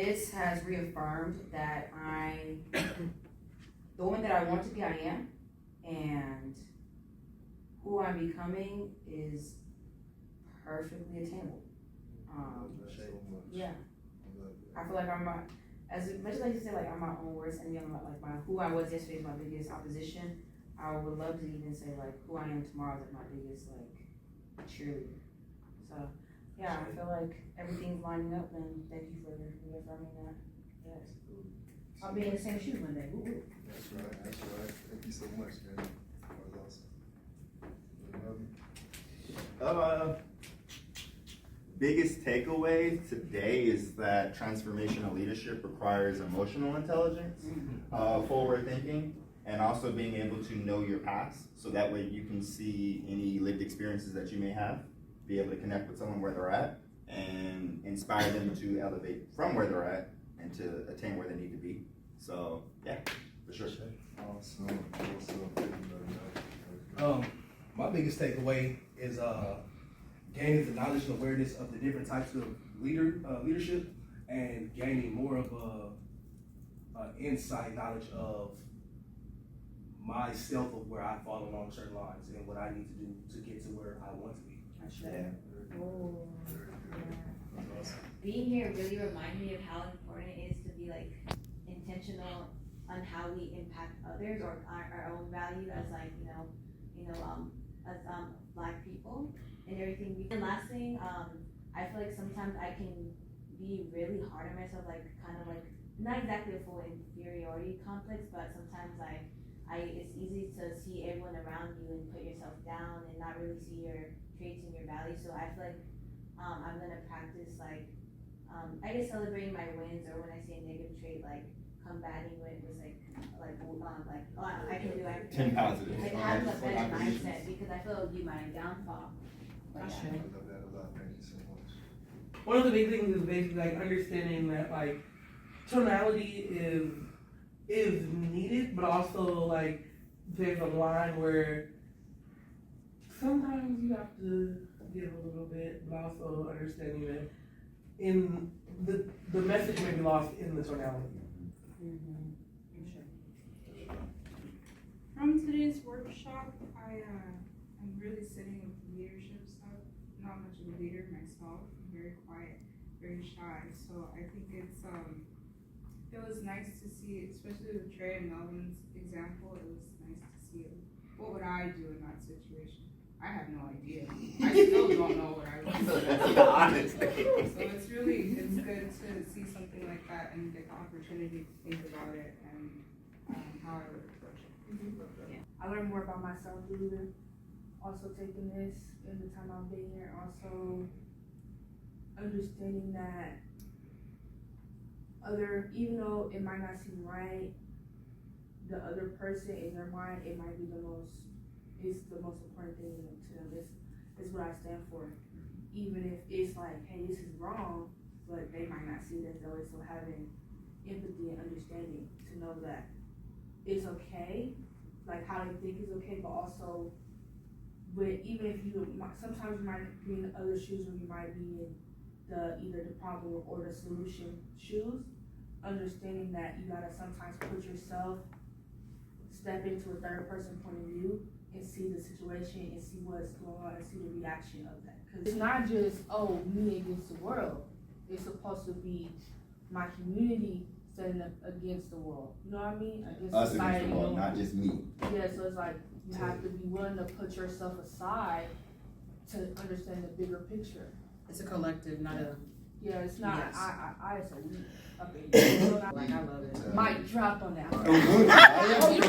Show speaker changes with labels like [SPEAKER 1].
[SPEAKER 1] This has reaffirmed that the woman that I want to be, I am, and who I'm becoming is perfectly attainable. Yeah. I feel like as much as I used to say like I'm my own worst enemy, I'm like who I was yesterday is my biggest opposition. I would love to even say like who I am tomorrow is like my biggest like cheerleader. So yeah, I feel like everything's lining up, and thank you for reaffirming that. Yes. I'll be in the same shoes one day. Woo woo.
[SPEAKER 2] That's right. Thank you so much, man. That was awesome.
[SPEAKER 3] Biggest takeaway today is that transformational leadership requires emotional intelligence, forward thinking, and also being able to know your past, so that way you can see any lived experiences that you may have, be able to connect with someone where they're at, and inspire them to elevate from where they're at and to attain where they need to be. So yeah, for sure.
[SPEAKER 2] Awesome.
[SPEAKER 4] My biggest takeaway is gaining the knowledge and awareness of the different types of leadership, and gaining more of a insight knowledge of myself, of where I fall along certain lines and what I need to do to get to where I want to be.
[SPEAKER 1] Yeah.
[SPEAKER 5] Oh.
[SPEAKER 2] Awesome.
[SPEAKER 5] Being here really reminded me of how important it is to be like intentional on how we impact others, or our own value as like as Black people and everything. And last thing, I feel like sometimes I can be really hard on myself, like kind of like not exactly a full inferiority complex, but sometimes it's easy to see everyone around you and put yourself down and not really see your traits and your values. So I feel like I'm gonna practice like I guess celebrating my wins, or when I say a negative trait, like combating it was I can do it.
[SPEAKER 3] 10 positives.
[SPEAKER 5] Like having a better mindset, because I feel it would be my downfall.
[SPEAKER 2] I love that a lot. Thank you so much.
[SPEAKER 6] One of the big things is basically like understanding that like tonality is needed, but also like there's a line where sometimes you have to give a little bit, but also understanding that in the message may be lost in the tonality.
[SPEAKER 7] From today's workshop, I'm really sitting with leadership stuff. Not much of a leader myself. I'm very quiet, very shy. So I think it was nice to see, especially with Trey and Melvin's example. It was nice to see what would I do in that situation. I have no idea. I still don't know what I would do.
[SPEAKER 3] Honestly.
[SPEAKER 7] So it's good to see something like that and get the opportunity to think about it and how I would approach it.
[SPEAKER 8] I learned more about myself leading, also taking this in the time I've been here, also understanding that even though it might not seem right, the other person in their mind, it might be the most important thing to them. It's what I stand for. Even if it's like, hey, this is wrong, but they might not see it as though it's, so having empathy and understanding to know that it's okay, like how they think is okay, but also even if sometimes you might be in the other shoes, or you might be in either the problem or the solution shoes, understanding that you gotta sometimes put yourself, step into a third person point of view and see the situation and see what's going on and see the reaction of that. Cause it's not just, me against the world. It's supposed to be my community standing up against the world. You know what I mean? Against
[SPEAKER 3] Us
[SPEAKER 8] society.
[SPEAKER 3] against the world, not just me.
[SPEAKER 8] Yeah, so it's like you have to be willing to put yourself aside to understand the bigger picture.
[SPEAKER 1] It's a collective, not a.
[SPEAKER 8] Yeah, it's not.
[SPEAKER 1] Yes.
[SPEAKER 8] I it's a we. Okay.
[SPEAKER 1] Like I love it.
[SPEAKER 8] Mic drop on that.
[SPEAKER 3] Oh,